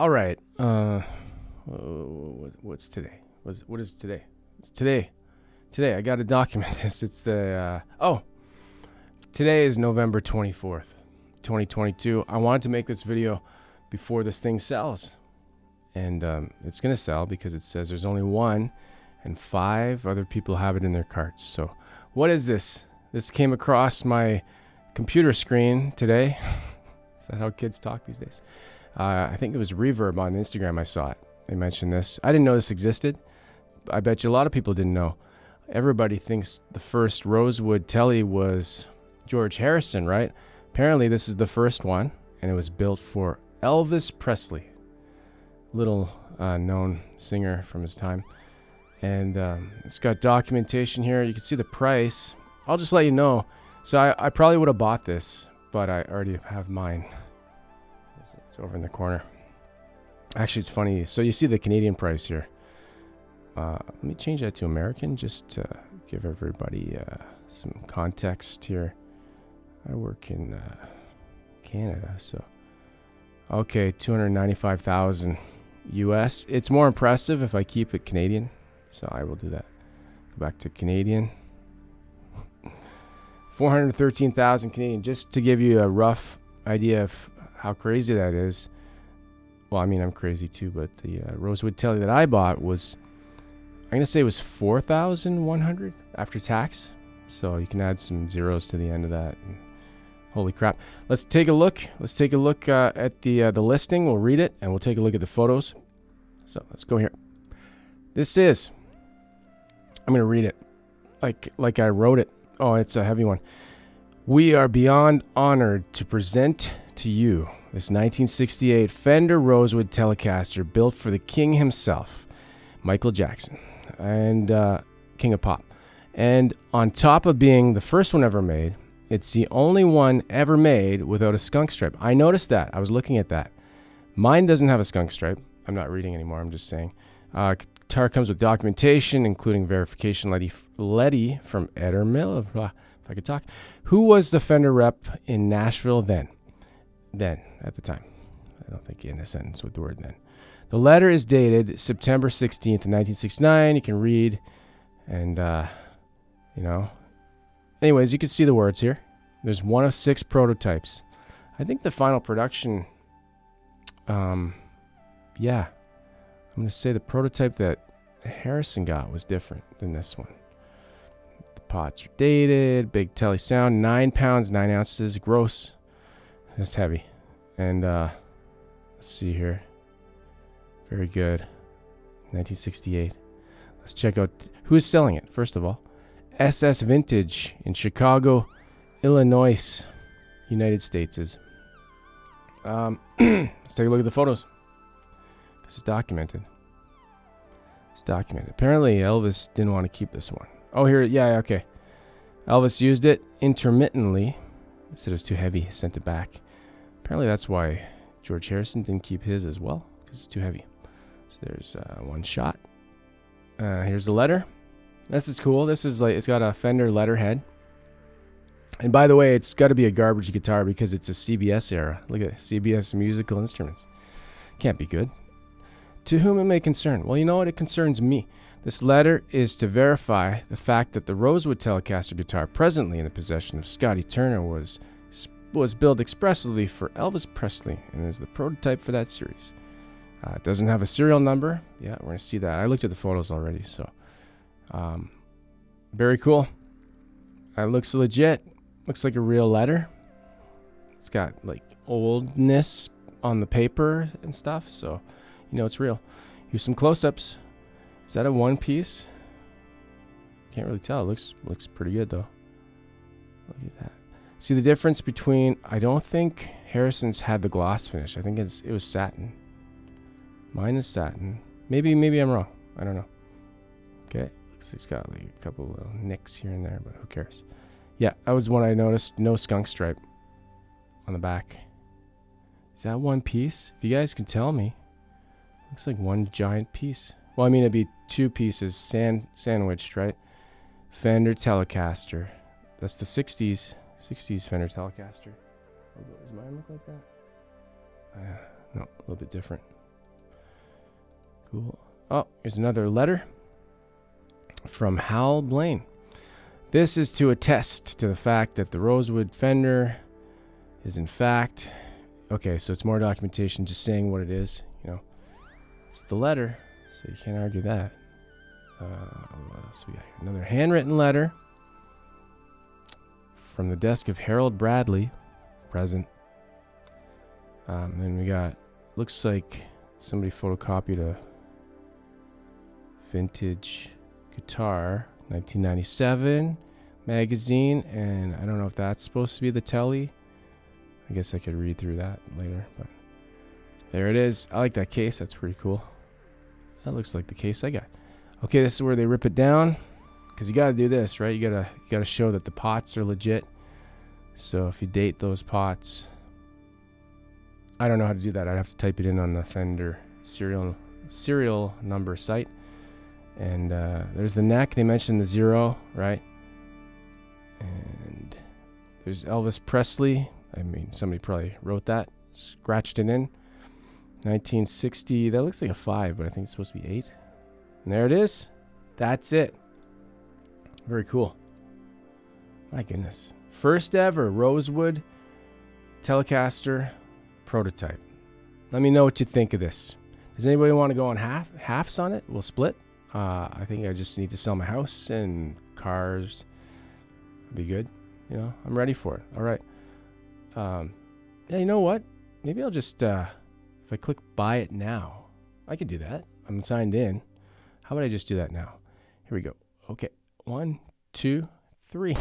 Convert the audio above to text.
All right. What's today? What is today? It's today. Today, I got to document this. It's today is November 24th, 2022. I wanted to make this video before this thing sells. And it's going to sell because it says there's only one and 5 other people have it in their carts. So, what is this? This came across my computer screen today. Is that how kids talk these days? I think it was Reverb on Instagram. I saw it. They mentioned this. I didn't know this existed. I bet you a lot of people didn't know. Everybody thinks the first Rosewood Telly was George Harrison, right? Apparently, this is the first one, and it was built for Elvis Presley, little known singer from his time. And it's got documentation here. You can see the price. I'll just let you know. So I probably would have bought this, but I already have mine. It's over in the corner. Actually, it's funny. So you see the Canadian price here. Let me change that to American just to give everybody some context here. I work in Canada, so okay, 295,000 US. It's more impressive if I keep it Canadian, so I will do that. Go back to Canadian. 413,000 Canadian, just to give you a rough idea of how crazy that is. Well, I mean, I'm crazy too, but the Rosewood Telly that I bought was, I'm going to say it was 4,100 after tax. So you can add some zeros to the end of that. And holy crap. Let's take a look. Let's take a look at the listing. We'll read it and we'll take a look at the photos. So let's go here. This is, I'm going to read it like I wrote it. Oh, it's a heavy one. We are beyond honored to present to you this 1968 Fender Rosewood Telecaster built for the king himself, Michael Jackson, and King of Pop. And on top of being the first one ever made, it's the only one ever made without a skunk stripe. I noticed that. I was looking at that. Mine doesn't have a skunk stripe. I'm not reading anymore. I'm just saying. Guitar comes with documentation, including verification Letty from Edermill, if I could talk, who was the Fender rep in Nashville then, at the time. I don't think in a sentence with the word then. The letter is dated September 16th, 1969. You can read and, Anyways, you can see the words here. There's one of 6 prototypes. I think the final production, I'm going to say the prototype that Harrison got was different than this one. The pots are dated, big telly sound, 9 pounds, 9 ounces, gross. That's heavy. And let's see here. Very good. 1968. Let's check out who is selling it, first of all. SS Vintage in Chicago, Illinois, United States is. Let's take a look at the photos. Because it's documented. It's documented. Apparently, Elvis didn't want to keep this one. Oh, here, yeah, okay. Elvis used it intermittently. He said it was too heavy. He sent it back. Apparently, that's why George Harrison didn't keep his as well, because it's too heavy. So there's one shot. Here's the letter. This is cool. This is it's got a Fender letterhead. And by the way, it's got to be a garbage guitar because it's a CBS era. Look at CBS Musical Instruments. Can't be good. To whom it may concern. Well, you know what? It concerns me. This letter is to verify the fact that the Rosewood Telecaster guitar presently in the possession of Scotty Turner was built expressly for Elvis Presley and is the prototype for that series. It doesn't have a serial number. Yeah, we're going to see that. I looked at the photos already, so very cool. It looks legit. Looks like a real letter. It's got like oldness on the paper and stuff, so you know it's real. Here's some close-ups. Is that a one piece? Can't really tell. It looks pretty good though. Look at that. See the difference between, I don't think Harrison's had the gloss finish. I think it was satin. Mine is satin. Maybe I'm wrong. I don't know. Okay. Looks like it's got like a couple little nicks here and there, but who cares? Yeah, that was one I noticed. No skunk stripe on the back. Is that one piece? If you guys can tell me. Looks like one giant piece. Well, I mean, it'd be 2 pieces sandwiched, right? Fender Telecaster. That's the 60s Fender Telecaster. Does mine look like that? No, a little bit different. Cool. Oh, here's another letter from Hal Blaine. This is to attest to the fact that the Rosewood Fender is in fact... Okay, so it's more documentation just saying what it is. You know, it's the letter, so you can't argue that. So we got another handwritten letter from the desk of Harold Bradley, present. Then we got, looks like somebody photocopied a vintage guitar, 1997 magazine, and I don't know if that's supposed to be the Tele. I guess I could read through that later, but there it is. I like that case. That's pretty cool. That looks like the case I got. Okay, this is where they rip it down, because you got to do this, right? You gotta show that the pots are legit. So if you date those pots, I don't know how to do that. I'd have to type it in on the Fender serial number site. And there's the neck. They mentioned the 0, right? And there's Elvis Presley. I mean, somebody probably wrote that, scratched it in. 1960. That looks like a 5, but I think it's supposed to be 8. And there it is. That's it. Very cool. My goodness. First ever Rosewood Telecaster prototype. Let me know what you think of this. Does anybody want to go on halves on it? We'll split. I think I just need to sell my house and cars. Be good. You know, I'm ready for it. All right. Yeah, you know what? Maybe I'll just, if I click buy it now, I could do that. I'm signed in. How about I just do that now? Here we go. Okay. 1, 2, 3.